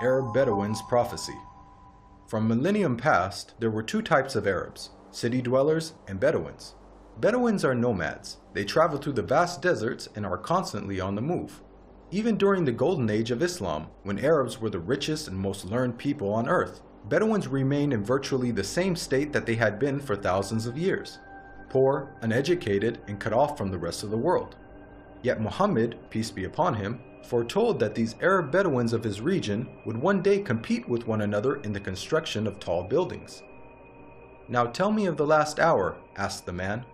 Arab Bedouins' prophecy. From millennium past, there were two types of Arabs, city dwellers and Bedouins. Bedouins are nomads. They travel through the vast deserts and are constantly on the move. Even during the golden age of Islam, when Arabs were the richest and most learned people on earth, Bedouins remained in virtually the same state that they had been for thousands of years, poor, uneducated, and cut off from the rest of the world. Yet Muhammad, peace be upon him, foretold that these Arab Bedouins of his region would one day compete with one another in the construction of tall buildings. "Now tell me of the last hour," asked the man.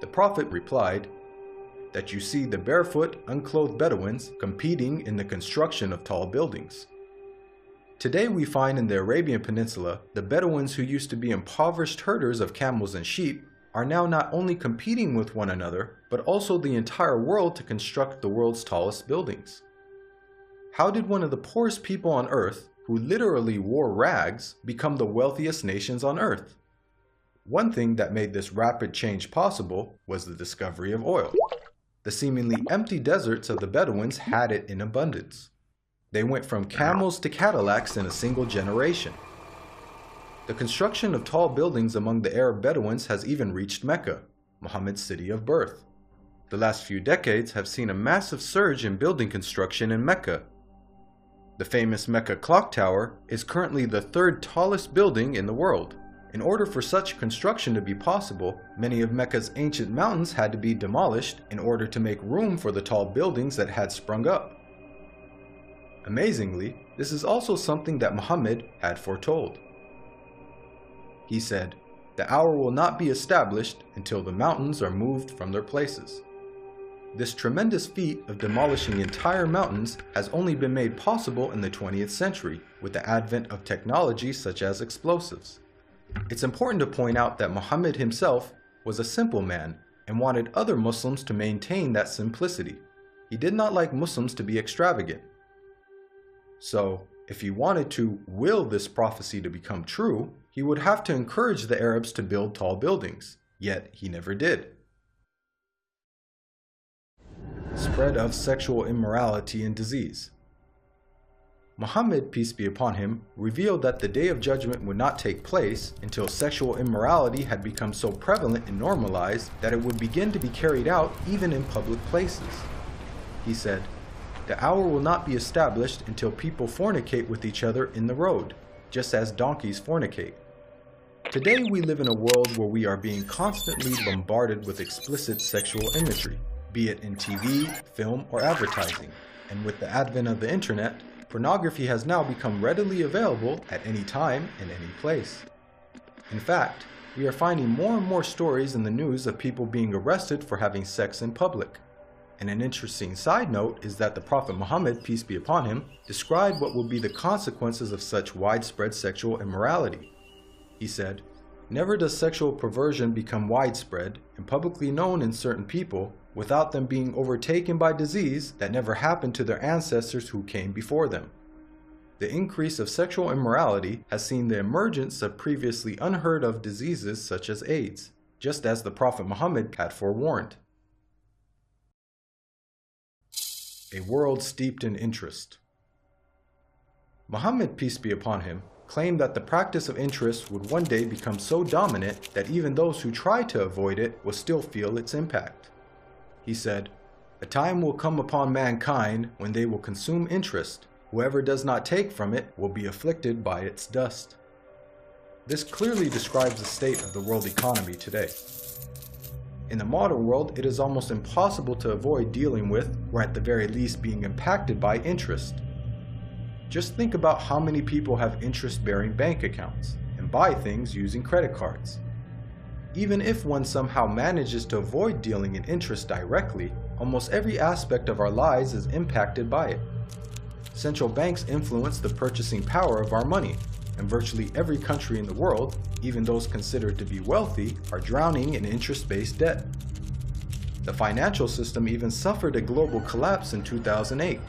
The Prophet replied, "That you see the barefoot, unclothed Bedouins competing in the construction of tall buildings." Today we find in the Arabian Peninsula, the Bedouins who used to be impoverished herders of camels and sheep are now not only competing with one another, but also the entire world to construct the world's tallest buildings. How did one of the poorest people on earth, who literally wore rags, become the wealthiest nations on earth? One thing that made this rapid change possible was the discovery of oil. The seemingly empty deserts of the Bedouins had it in abundance. They went from camels to Cadillacs in a single generation. The construction of tall buildings among the Arab Bedouins has even reached Mecca, Muhammad's city of birth. The last few decades have seen a massive surge in building construction in Mecca. The famous Mecca Clock Tower is currently the third tallest building in the world. In order for such construction to be possible, many of Mecca's ancient mountains had to be demolished in order to make room for the tall buildings that had sprung up. Amazingly, this is also something that Muhammad had foretold. He said, "The hour will not be established until the mountains are moved from their places." This tremendous feat of demolishing entire mountains has only been made possible in the 20th century with the advent of technology such as explosives. It's important to point out that Muhammad himself was a simple man and wanted other Muslims to maintain that simplicity. He did not like Muslims to be extravagant. So, if he wanted to will this prophecy to become true, he would have to encourage the Arabs to build tall buildings, yet he never did. Spread of sexual immorality and disease. Muhammad, peace be upon him, revealed that the Day of Judgment would not take place until sexual immorality had become so prevalent and normalized that it would begin to be carried out even in public places. He said, "The hour will not be established until people fornicate with each other in the road, just as donkeys fornicate." Today we live in a world where we are being constantly bombarded with explicit sexual imagery, be it in TV, film, or advertising. And with the advent of the internet, pornography has now become readily available at any time and any place. In fact, we are finding more and more stories in the news of people being arrested for having sex in public. And an interesting side note is that the Prophet Muhammad, peace be upon him, described what will be the consequences of such widespread sexual immorality. He said, "Never does sexual perversion become widespread and publicly known in certain people without them being overtaken by disease that never happened to their ancestors who came before them." The increase of sexual immorality has seen the emergence of previously unheard of diseases such as AIDS, just as the Prophet Muhammad had forewarned. A world steeped in interest. Muhammad, peace be upon him, claimed that the practice of interest would one day become so dominant that even those who try to avoid it will still feel its impact. He said, "A time will come upon mankind when they will consume interest. Whoever does not take from it will be afflicted by its dust." This clearly describes the state of the world economy today. In the modern world, it is almost impossible to avoid dealing with, or at the very least being impacted by, interest. Just think about how many people have interest-bearing bank accounts and buy things using credit cards. Even if one somehow manages to avoid dealing in interest directly, almost every aspect of our lives is impacted by it. Central banks influence the purchasing power of our money, and virtually every country in the world, even those considered to be wealthy, are drowning in interest-based debt. The financial system even suffered a global collapse in 2008,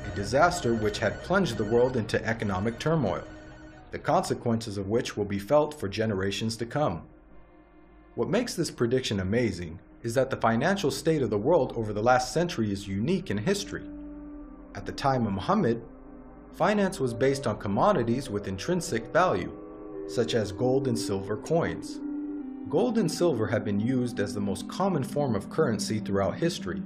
a disaster which had plunged the world into economic turmoil, the consequences of which will be felt for generations to come. What makes this prediction amazing is that the financial state of the world over the last century is unique in history. At the time of Muhammad, Finance was based on commodities with intrinsic value, such as gold and silver coins. Gold and silver have been used as the most common form of currency throughout history.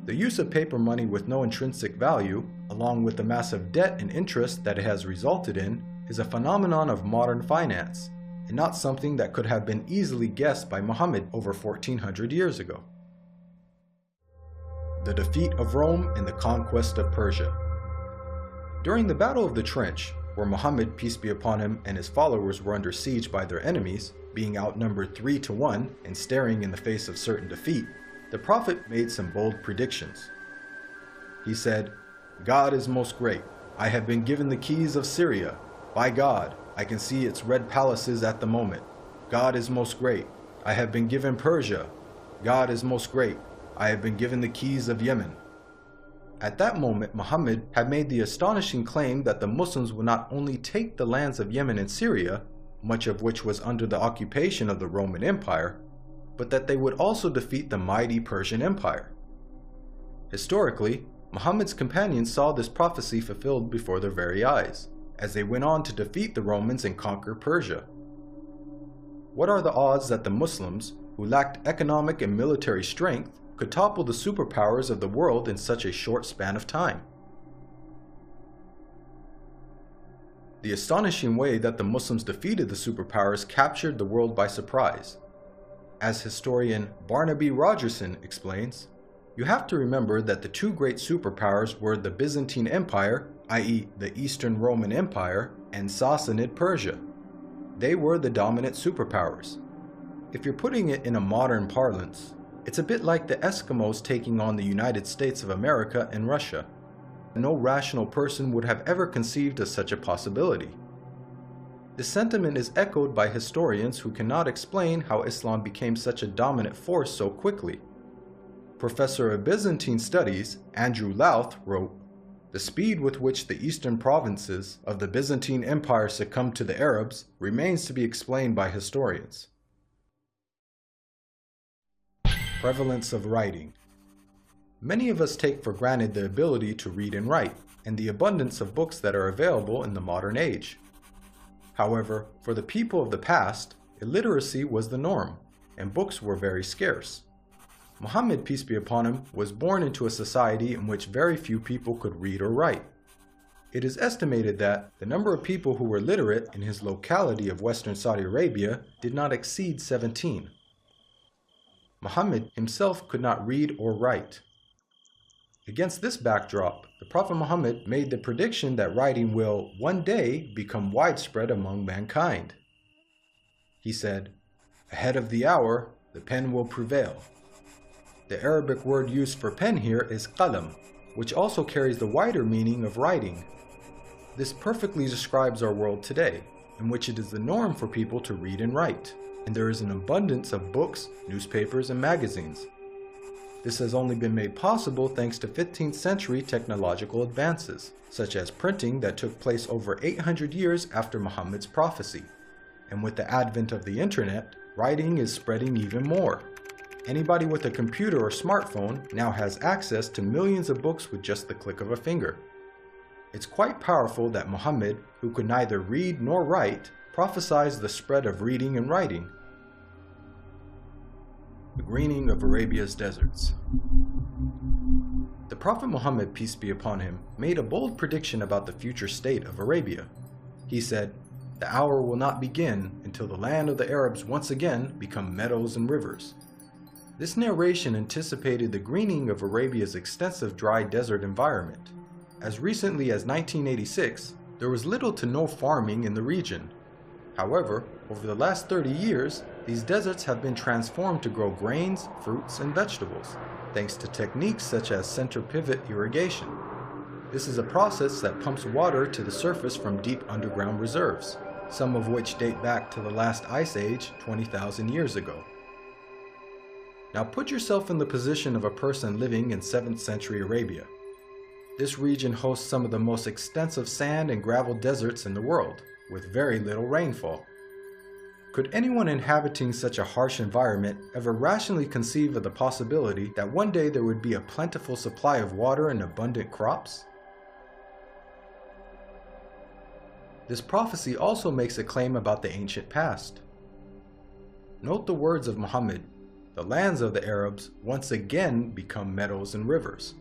The use of paper money with no intrinsic value, along with the massive debt and interest that it has resulted in, is a phenomenon of modern finance, and not something that could have been easily guessed by Muhammad over 1400 years ago. The defeat of Rome and the conquest of Persia. During the Battle of the Trench, where Muhammad, peace be upon him, and his followers were under siege by their enemies, being outnumbered 3-1 and staring in the face of certain defeat, the Prophet made some bold predictions. He said, "God is most great. I have been given the keys of Syria. By God, I can see its red palaces at the moment. God is most great. I have been given Persia. God is most great. I have been given the keys of Yemen." At that moment, Muhammad had made the astonishing claim that the Muslims would not only take the lands of Yemen and Syria, much of which was under the occupation of the Roman Empire, but that they would also defeat the mighty Persian Empire. Historically, Muhammad's companions saw this prophecy fulfilled before their very eyes, as they went on to defeat the Romans and conquer Persia. What are the odds that the Muslims, who lacked economic and military strength, could topple the superpowers of the world in such a short span of time? The astonishing way that the Muslims defeated the superpowers captured the world by surprise. As historian Barnaby Rogerson explains, you have to remember that the two great superpowers were the Byzantine Empire, i.e. the Eastern Roman Empire, and Sassanid Persia. They were the dominant superpowers. If you're putting it in a modern parlance, it's a bit like the Eskimos taking on the United States of America and Russia. No rational person would have ever conceived of such a possibility. This sentiment is echoed by historians who cannot explain how Islam became such a dominant force so quickly. Professor of Byzantine Studies, Andrew Louth, wrote, "The speed with which the eastern provinces of the Byzantine Empire succumbed to the Arabs remains to be explained by historians." Prevalence of writing. Many of us take for granted the ability to read and write, and the abundance of books that are available in the modern age. However, for the people of the past, illiteracy was the norm, and books were very scarce. Muhammad, peace be upon him, was born into a society in which very few people could read or write. It is estimated that the number of people who were literate in his locality of Western Saudi Arabia did not exceed 17. Muhammad himself could not read or write. Against this backdrop, the Prophet Muhammad made the prediction that writing will one day become widespread among mankind. He said, "Ahead of the hour, the pen will prevail." The Arabic word used for pen here is qalam, which also carries the wider meaning of writing. This perfectly describes our world today, in which it is the norm for people to read and write, and there is an abundance of books, newspapers, and magazines. This has only been made possible thanks to 15th century technological advances, such as printing that took place over 800 years after Muhammad's prophecy. And with the advent of the internet, writing is spreading even more. Anybody with a computer or smartphone now has access to millions of books with just the click of a finger. It's quite powerful that Muhammad, who could neither read nor write, prophesied the spread of reading and writing. The greening of Arabia's deserts. The Prophet Muhammad, peace be upon him, made a bold prediction about the future state of Arabia. He said, "The hour will not begin until the land of the Arabs once again become meadows and rivers." This narration anticipated the greening of Arabia's extensive dry desert environment. As recently as 1986, there was little to no farming in the region. However, over the last 30 years, these deserts have been transformed to grow grains, fruits, and vegetables, thanks to techniques such as center pivot irrigation. This is a process that pumps water to the surface from deep underground reserves, some of which date back to the last ice age 20,000 years ago. Now put yourself in the position of a person living in 7th century Arabia. This region hosts some of the most extensive sand and gravel deserts in the world, with very little rainfall. Could anyone inhabiting such a harsh environment ever rationally conceive of the possibility that one day there would be a plentiful supply of water and abundant crops? This prophecy also makes a claim about the ancient past. Note the words of Muhammad, "The lands of the Arabs once again become meadows and rivers."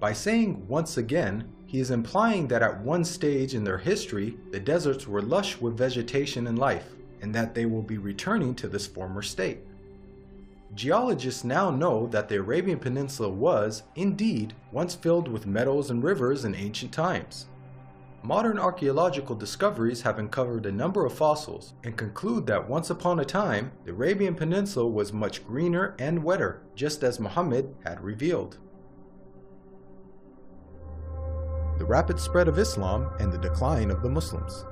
By saying once again, he is implying that at one stage in their history, the deserts were lush with vegetation and life, and that they will be returning to this former state. Geologists now know that the Arabian Peninsula was, indeed, once filled with meadows and rivers in ancient times. Modern archaeological discoveries have uncovered a number of fossils and conclude that once upon a time, the Arabian Peninsula was much greener and wetter, just as Muhammad had revealed. The rapid spread of Islam and the decline of the Muslims.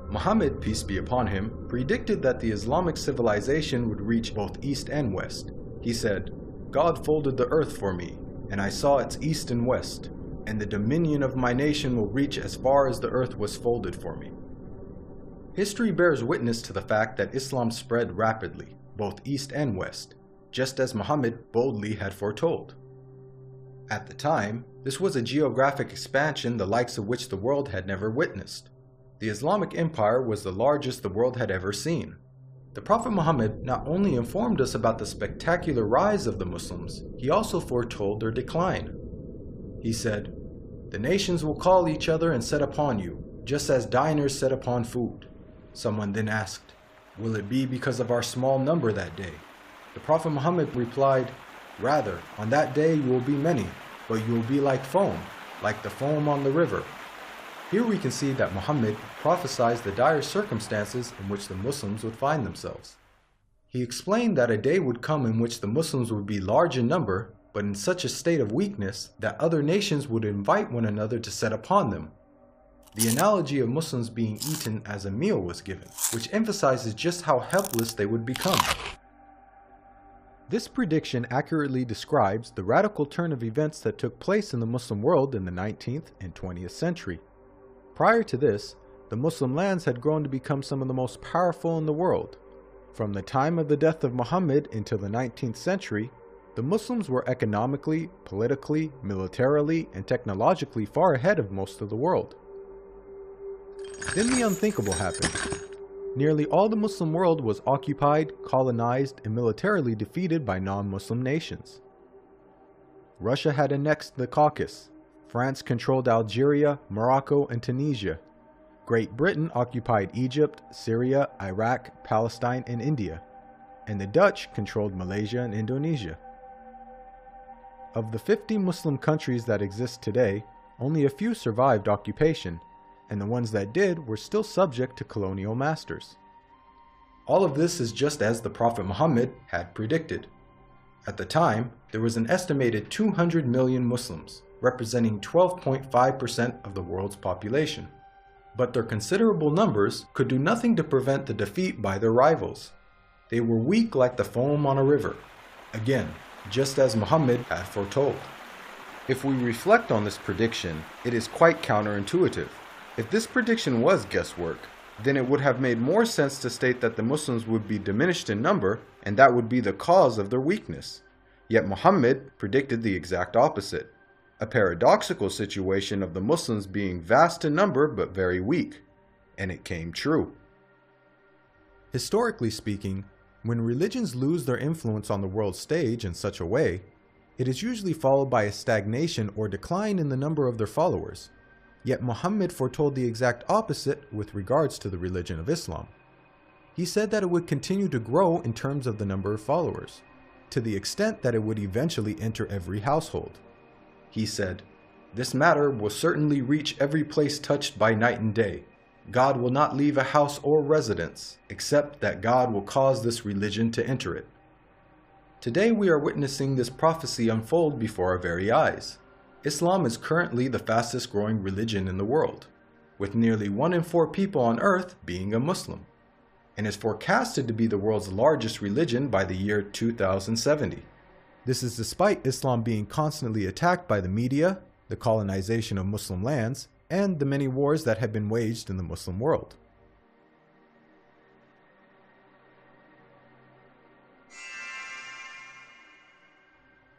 Muhammad, peace be upon him, predicted that the Islamic civilization would reach both east and west. He said, "God folded the earth for me, and I saw its east and west, and the dominion of my nation will reach as far as the earth was folded for me." History bears witness to the fact that Islam spread rapidly, both east and west, just as Muhammad boldly had foretold. At the time, this was a geographic expansion the likes of which the world had never witnessed. The Islamic Empire was the largest the world had ever seen. The Prophet Muhammad not only informed us about the spectacular rise of the Muslims, he also foretold their decline. He said, "The nations will call each other and set upon you, just as diners set upon food." Someone then asked, "Will it be because of our small number that day?" The Prophet Muhammad replied, "Rather, on that day you will be many, but you will be like foam, like the foam on the river." Here we can see that Muhammad prophesied the dire circumstances in which the Muslims would find themselves. He explained that a day would come in which the Muslims would be large in number, but in such a state of weakness that other nations would invite one another to set upon them. The analogy of Muslims being eaten as a meal was given, which emphasizes just how helpless they would become. This prediction accurately describes the radical turn of events that took place in the Muslim world in the 19th and 20th century. Prior to this, the Muslim lands had grown to become some of the most powerful in the world. From the time of the death of Muhammad until the 19th century, the Muslims were economically, politically, militarily, and technologically far ahead of most of the world. Then the unthinkable happened. Nearly all the Muslim world was occupied, colonized, and militarily defeated by non-Muslim nations. Russia had annexed the Caucasus. France controlled Algeria, Morocco, and Tunisia. Great Britain occupied Egypt, Syria, Iraq, Palestine, and India. And the Dutch controlled Malaysia and Indonesia. Of the 50 Muslim countries that exist today, only a few survived occupation, and the ones that did were still subject to colonial masters. All of this is just as the Prophet Muhammad had predicted. At the time, there was an estimated 200 million Muslims, representing 12.5% of the world's population. But their considerable numbers could do nothing to prevent the defeat by their rivals. They were weak like the foam on a river. Again, just as Muhammad had foretold. If we reflect on this prediction, it is quite counterintuitive. If this prediction was guesswork, then it would have made more sense to state that the Muslims would be diminished in number and that would be the cause of their weakness. Yet Muhammad predicted the exact opposite, a paradoxical situation of the Muslims being vast in number but very weak, and it came true. Historically speaking, when religions lose their influence on the world stage in such a way, it is usually followed by a stagnation or decline in the number of their followers. Yet Muhammad foretold the exact opposite with regards to the religion of Islam. He said that it would continue to grow in terms of the number of followers, to the extent that it would eventually enter every household. He said, "This matter will certainly reach every place touched by night and day. God will not leave a house or residence, except that God will cause this religion to enter it." Today we are witnessing this prophecy unfold before our very eyes. Islam is currently the fastest growing religion in the world, with nearly 1 in 4 people on earth being a Muslim, and is forecasted to be the world's largest religion by the year 2070. This is despite Islam being constantly attacked by the media, the colonization of Muslim lands, and the many wars that have been waged in the Muslim world.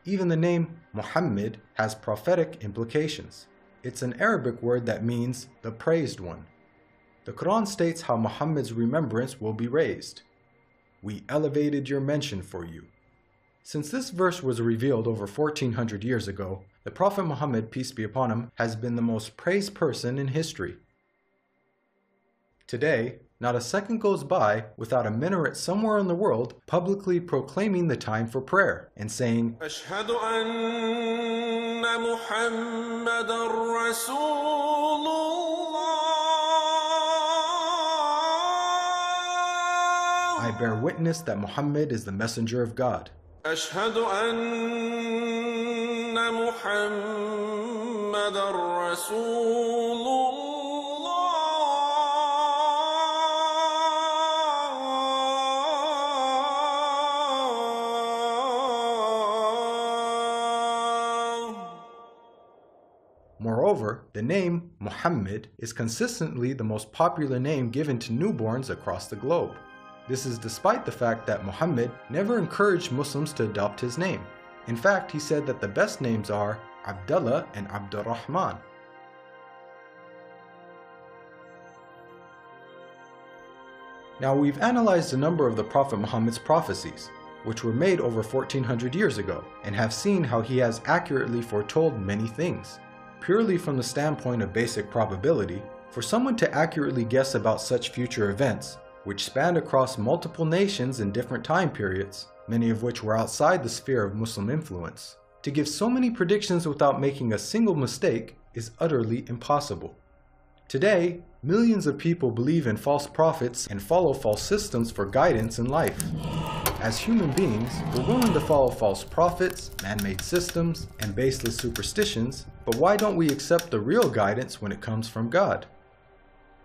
Even the name Muhammad has prophetic implications. It's an Arabic word that means the praised one. The Quran states how Muhammad's remembrance will be raised. We elevated your mention for you. Since this verse was revealed over 1400 years ago, the Prophet Muhammad, peace be upon him, has been the most praised person in history. Today, not a second goes by without a minaret somewhere in the world publicly proclaiming the time for prayer and saying, أشهد أن محمدًا رسول الله. I bear witness that Muhammad is the messenger of God. أشهد أن محمدًا رسول الله. Moreover, the name Muhammad is consistently the most popular name given to newborns across the globe. This is despite the fact that Muhammad never encouraged Muslims to adopt his name. In fact, he said that the best names are Abdullah and Abdurrahman. Now, we've analyzed a number of the Prophet Muhammad's prophecies, which were made over 1400 years ago, and have seen how he has accurately foretold many things. Purely from the standpoint of basic probability, for someone to accurately guess about such future events, which spanned across multiple nations in different time periods, many of which were outside the sphere of Muslim influence, to give so many predictions without making a single mistake is utterly impossible. Today, millions of people believe in false prophets and follow false systems for guidance in life. As human beings, we're willing to follow false prophets, man-made systems, and baseless superstitions, but why don't we accept the real guidance when it comes from God?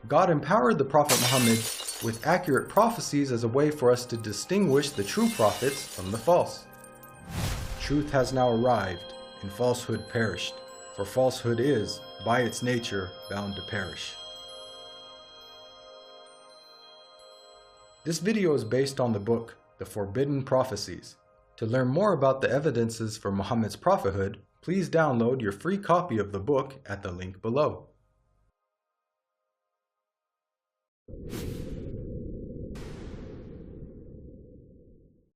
God empowered the Prophet Muhammad with accurate prophecies as a way for us to distinguish the true prophets from the false. Truth has now arrived, and falsehood perished, for falsehood is, by its nature, bound to perish. This video is based on the book, The Forbidden Prophecies. To learn more about the evidences for Muhammad's prophethood, please download your free copy of the book at the link below.